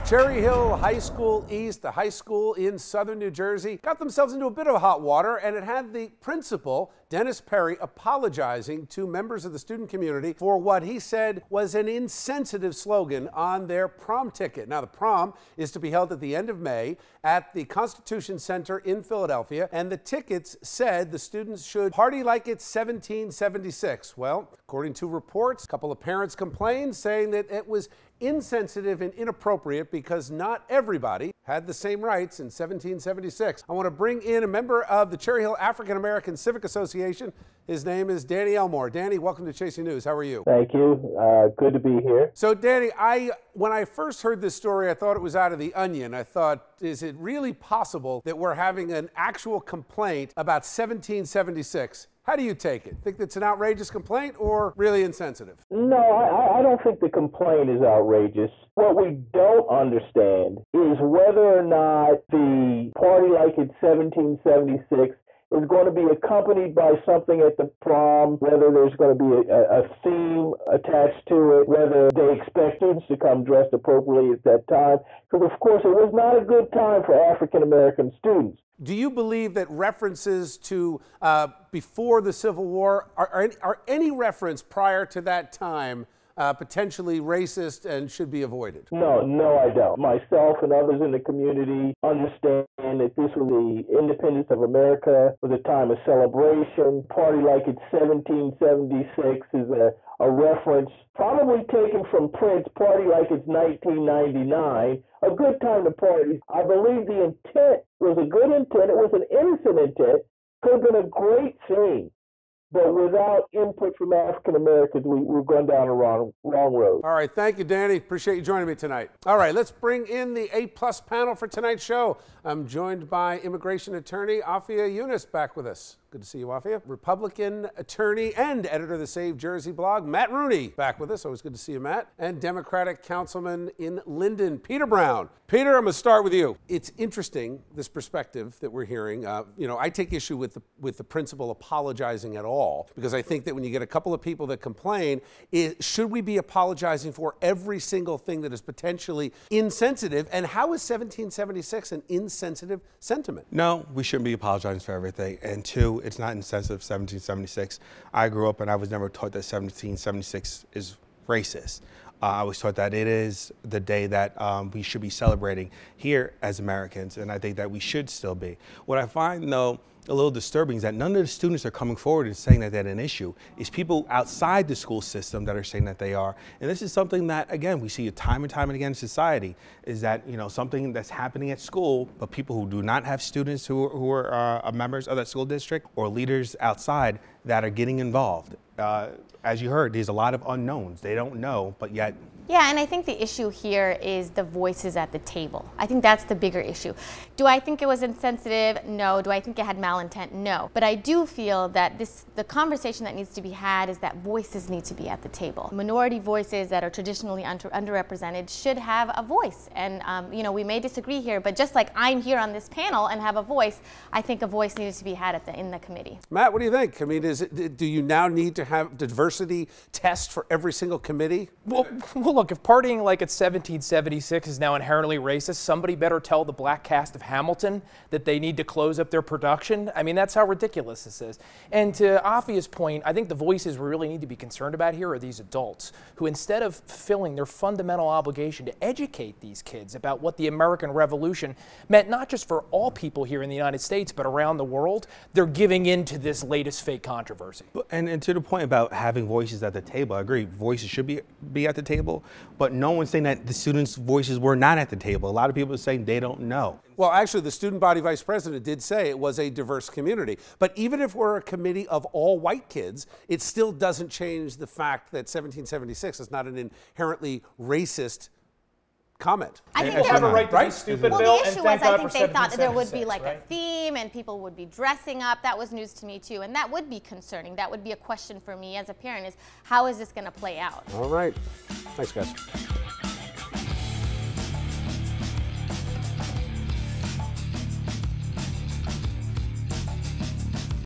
Cherry Hill High School East, a high school in southern New Jersey, got themselves into a bit of hot water, and it had the principal, Dennis Perry, apologizing to members of the student community for what he said was an insensitive slogan on their prom ticket. Now, the prom is to be held at the end of May at the Constitution Center in Philadelphia, and the tickets said the students should party like it's 1776. Well, according to reports, a couple of parents complained, saying that it was insensitive and inappropriate because not everybody had the same rights in 1776. I want to bring in a member of the Cherry Hill African American Civic Association. His name is Danny Elmore. Danny, welcome to Chasing News. How are you? Thank you. Good to be here. So, Danny, when I first heard this story, I thought it was out of the Onion. I thought, is it really possible that we're having an actual complaint about 1776? How do you take it? Think it's an outrageous complaint or really insensitive? No, I don't think the complaint is outrageous. What we don't understand is whether or not the party like it's 1776 is going to be accompanied by something at the prom, whether there's going to be a theme attached to it, whether they expect students to come dressed appropriately at that time. Because, of course, it was not a good time for African American students. Do you believe that references to before the Civil War, are any reference prior to that time potentially racist and should be avoided? No, I don't. Myself and others in the community understand that this was the independence of America, was a time of celebration. Party like it's 1776 is a reference probably taken from Prince, Party like it's 1999, a good time to party. I believe the intent was a good intent. It was an innocent intent. Could have been a great thing. But without input from African Americans, we've gone down a wrong road. All right, thank you, Danny. Appreciate you joining me tonight. All right, let's bring in the A-plus panel for tonight's show. I'm joined by immigration attorney Afia Yunus, back with us. Good to see you, Afia. Republican attorney and editor of the Save Jersey blog, Matt Rooney, back with us. Always good to see you, Matt. And Democratic councilman in Linden, Peter Brown. Peter, I'm going to start with you. It's interesting, this perspective that we're hearing. I take issue with the principal apologizing at all, because I think that when you get a couple of people that complain, should we be apologizing for every single thing that is potentially insensitive? And how is 1776 an insensitive sentiment? No, we shouldn't be apologizing for everything. And two, it's not insensitive, 1776. I grew up and I was never taught that 1776 is racist. I was taught that it is the day that we should be celebrating here as Americans, and I think that we should still be. What I find, though, a little disturbing is that none of the students are coming forward and saying that that's an issue. It's people outside the school system that are saying that they are. And this is something that, again, we see time and time again in society, is that, something that's happening at school, but people who do not have students who are members of that school district or leaders outside that are getting involved. As you heard, there's a lot of unknowns. They don't know, but yet. Yeah, and I think the issue here is the voices at the table. I think that's the bigger issue. Do I think it was insensitive? No. Do I think it had malintent? No. But I do feel that the conversation that needs to be had is that voices need to be at the table. Minority voices that are traditionally underrepresented should have a voice. And we may disagree here, but just like I'm here on this panel and have a voice, I think a voice needed to be had in the committee. Matt, what do you think? I mean, do you now need to have diversity tests for every single committee? Well, look, if partying like it's 1776 is now inherently racist, somebody better tell the black cast of Hamilton that they need to close up their production. I mean, that's how ridiculous this is. And to Afia's point, I think the voices we really need to be concerned about here are these adults who, instead of fulfilling their fundamental obligation to educate these kids about what the American Revolution meant, not just for all people here in the United States, but around the world, they're giving in to this latest fake controversy. And to the point about having voices at the table, I agree, voices should be at the table. But no one's saying that the students' voices were not at the table. A lot of people are saying they don't know. Well, actually, the student body vice president did say it was a diverse community. But even if we're a committee of all white kids, it still doesn't change the fact that 1776 is not an inherently racist comment. I think they have a right to be stupid, Bill. The issue was, I think they thought there would be like a theme and people would be dressing up. That was news to me too, and that would be concerning. That would be a question for me as a parent: is how is this going to play out? All right, thanks, guys.